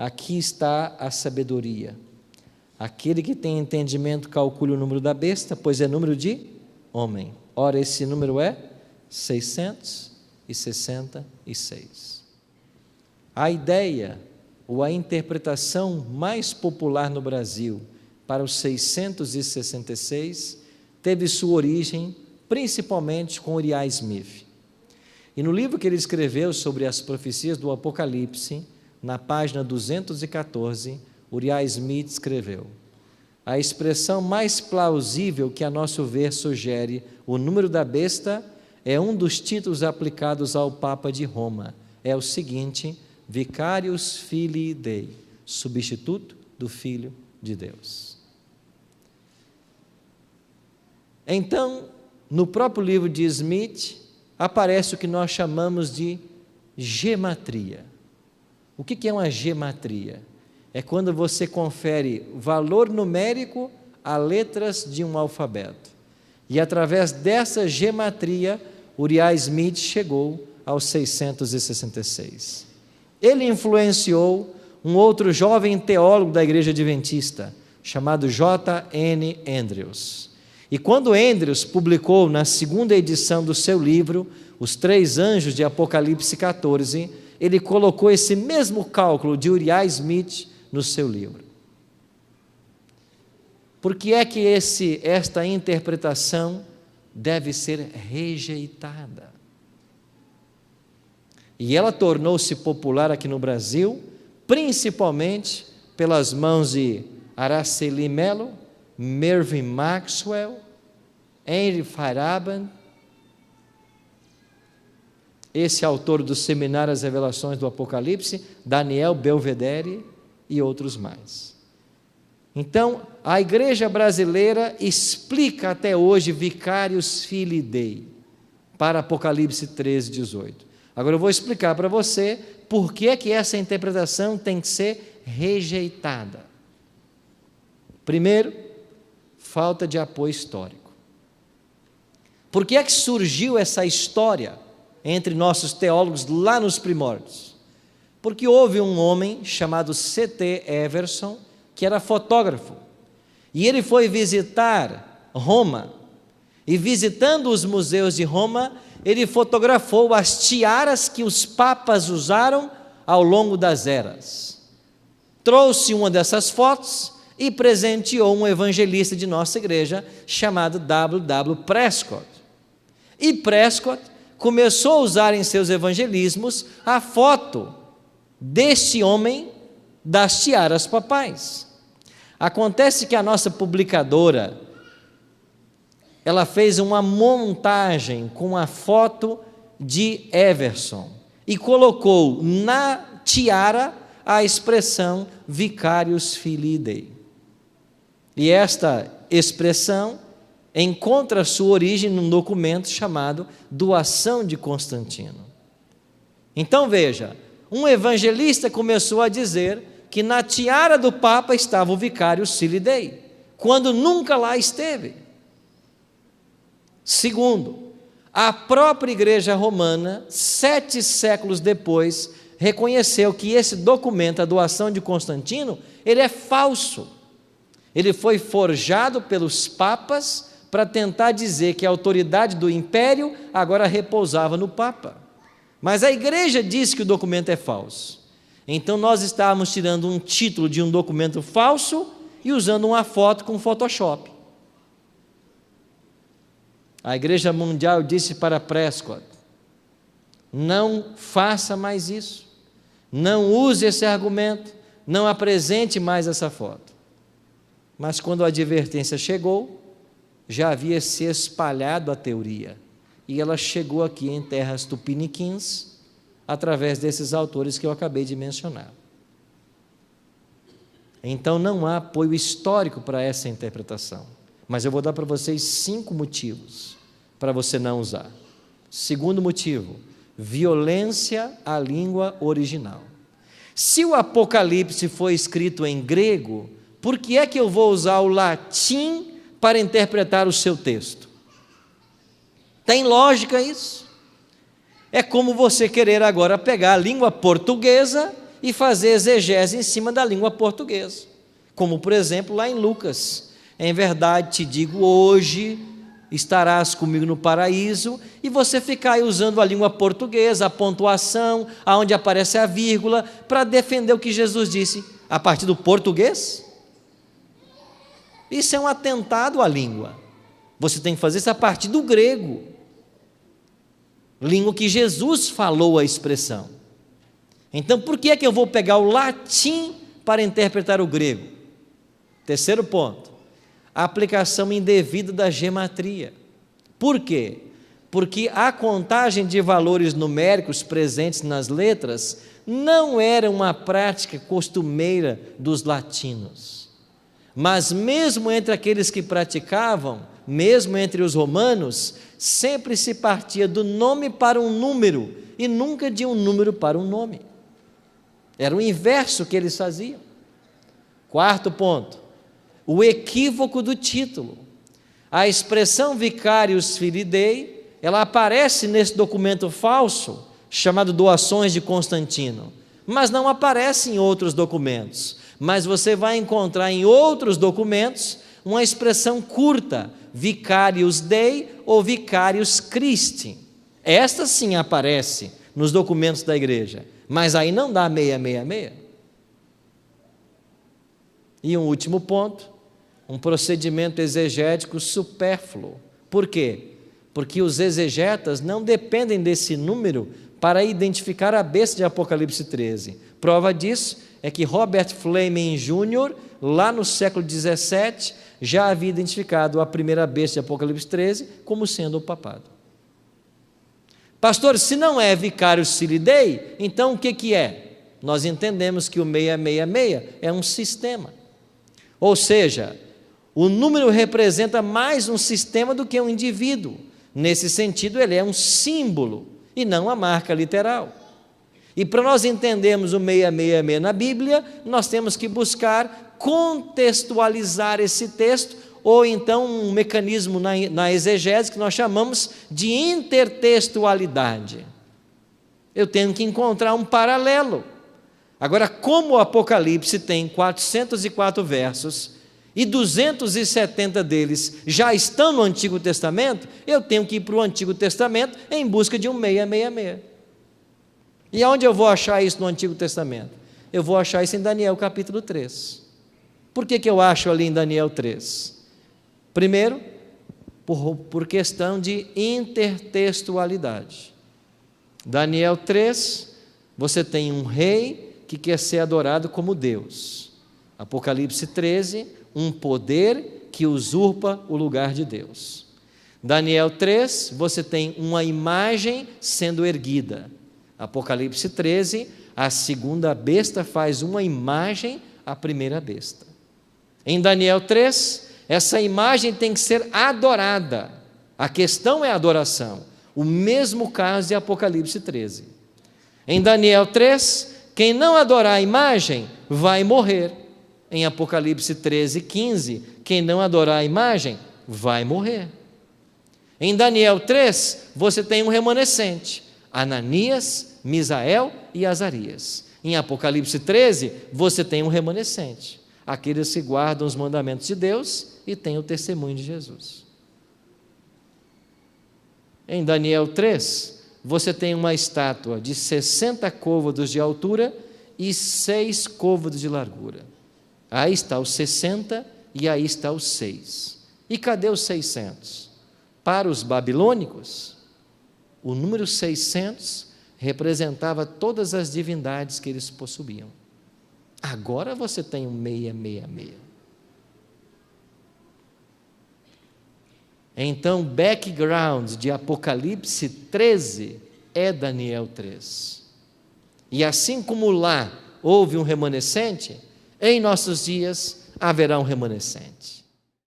aqui está a sabedoria. Aquele que tem entendimento calcule o número da besta, pois é número de homem. Ora, esse número é 666. A ideia ou a interpretação mais popular no Brasil para os 666 teve sua origem principalmente com Uriah Smith. E no livro que ele escreveu sobre as profecias do Apocalipse, na página 214, Uriah Smith escreveu: a expressão mais plausível que, a nosso ver, sugere o número da besta é um dos títulos aplicados ao Papa de Roma. É o seguinte: Vicarius Filii Dei, substituto do Filho de Deus. Então, no próprio livro de Smith, aparece o que nós chamamos de gematria. O que é uma gematria? É quando você confere valor numérico a letras de um alfabeto. E através dessa gematria, Uriah Smith chegou aos 666. Ele influenciou um outro jovem teólogo da Igreja Adventista, chamado J.N. Andrews. E quando Andrews publicou na segunda edição do seu livro, Os Três Anjos de Apocalipse 14, ele colocou esse mesmo cálculo de Uriah Smith no seu livro. Por que é que esta interpretação deve ser rejeitada? E ela tornou-se popular aqui no Brasil, principalmente pelas mãos de Araceli Mello, Mervyn Maxwell, Henry Feyerabend, esse autor do Seminário As Revelações do Apocalipse, Daniel Belvedere e outros mais. Então, a igreja brasileira explica até hoje Vicarius Filii Dei para Apocalipse 13, 18. Agora eu vou explicar para você por que é que essa interpretação tem que ser rejeitada. Primeiro, falta de apoio histórico. Por que é que surgiu essa história entre nossos teólogos lá nos primórdios? Porque houve um homem chamado C.T. Everson, que era fotógrafo, e ele foi visitar Roma, e visitando os museus de Roma, ele fotografou as tiaras que os papas usaram ao longo das eras. Trouxe uma dessas fotos e presenteou um evangelista de nossa igreja, chamado W.W. Prescott. E Prescott começou a usar em seus evangelismos a foto desse homem das tiaras papais. Acontece que a nossa publicadora, ela fez uma montagem com a foto de Everson e colocou na tiara a expressão Vicarius Filii Dei. E esta expressão encontra sua origem num documento chamado Doação de Constantino. Então veja, um evangelista começou a dizer que na tiara do Papa estava o Vicarius Filii Dei, quando nunca lá esteve. Segundo, a própria Igreja Romana, 7 séculos depois, reconheceu que esse documento, a Doação de Constantino, ele é falso. Ele foi forjado pelos papas para tentar dizer que a autoridade do império agora repousava no Papa. Mas a igreja disse que o documento é falso. Então nós estávamos tirando um título de um documento falso e usando uma foto com Photoshop. A Igreja Mundial disse para Prescott: não faça mais isso, não use esse argumento, não apresente mais essa foto. Mas quando a advertência chegou, já havia se espalhado a teoria, e ela chegou aqui em terras tupiniquins, através desses autores que eu acabei de mencionar. Então não há apoio histórico para essa interpretação, mas eu vou dar para vocês 5 motivos para você não usar. Segundo motivo, violência à língua original. Se o Apocalipse foi escrito em grego, por que é que eu vou usar o latim para interpretar o seu texto? Tem lógica isso? É como você querer agora pegar a língua portuguesa e fazer exegese em cima da língua portuguesa. Como, por exemplo, lá em Lucas: em verdade te digo, hoje estarás comigo no paraíso, e você ficar aí usando a língua portuguesa, a pontuação, aonde aparece a vírgula, para defender o que Jesus disse a partir do português. Isso é um atentado à língua. Você tem que fazer isso a partir do grego, língua que Jesus falou a expressão. Então, por que é que eu vou pegar o latim para interpretar o grego? Terceiro ponto: a aplicação indevida da gematria. Por quê? Porque a contagem de valores numéricos presentes nas letras não era uma prática costumeira dos latinos. Mas mesmo entre aqueles que praticavam, mesmo entre os romanos, sempre se partia do nome para um número e nunca de um número para um nome. Era o inverso que eles faziam. Quarto ponto: o equívoco do título. A expressão Vicarius Filii Dei, ela aparece nesse documento falso, chamado Doações de Constantino, mas não aparece em outros documentos. Mas você vai encontrar em outros documentos uma expressão curta, Vicarius Dei ou Vicarius Christi. Esta sim aparece nos documentos da igreja, mas aí não dá 666. E um último ponto: um procedimento exegético supérfluo. Por quê? Porque os exegetas não dependem desse número para identificar a besta de Apocalipse 13. Prova disso é que Robert Fleming Jr., lá no século 17, já havia identificado a primeira besta de Apocalipse 13 como sendo o papado. Pastor, se não é Vicarius Filii Dei, então o que é? Nós entendemos que o 666 é um sistema. Ou seja, o número representa mais um sistema do que um indivíduo. Nesse sentido, ele é um símbolo e não a marca literal. E para nós entendermos o 666 na Bíblia, nós temos que buscar contextualizar esse texto, ou então um mecanismo na exegese que nós chamamos de intertextualidade. Eu tenho que encontrar um paralelo. Agora, como o Apocalipse tem 404 versos e 270 deles já estão no Antigo Testamento, eu tenho que ir para o Antigo Testamento em busca de um 666. E aonde eu vou achar isso no Antigo Testamento? Eu vou achar isso em Daniel capítulo 3. Por que eu acho ali em Daniel 3? Primeiro, por questão de intertextualidade. Daniel 3, você tem um rei que quer ser adorado como Deus. Apocalipse 13, um poder que usurpa o lugar de Deus. Daniel 3, você tem uma imagem sendo erguida. Apocalipse 13, a segunda besta faz uma imagem à primeira besta. Em Daniel 3, essa imagem tem que ser adorada. A questão é a adoração. O mesmo caso de Apocalipse 13. Em Daniel 3, quem não adorar a imagem vai morrer. Em Apocalipse 13, 15, quem não adorar a imagem vai morrer. Em Daniel 3, você tem um remanescente: Ananias, Misael e Azarias. Em Apocalipse 13, você tem um remanescente: aqueles que guardam os mandamentos de Deus e têm o testemunho de Jesus. Em Daniel 3, você tem uma estátua de 60 côvados de altura e 6 côvados de largura. Aí está os 60 e aí está os 6. E cadê os 600? Para os babilônicos, o número 600 representava todas as divindades que eles possuíam. Agora você tem um 666. Então, background de Apocalipse 13 é Daniel 3. E assim como lá houve um remanescente, em nossos dias haverá um remanescente.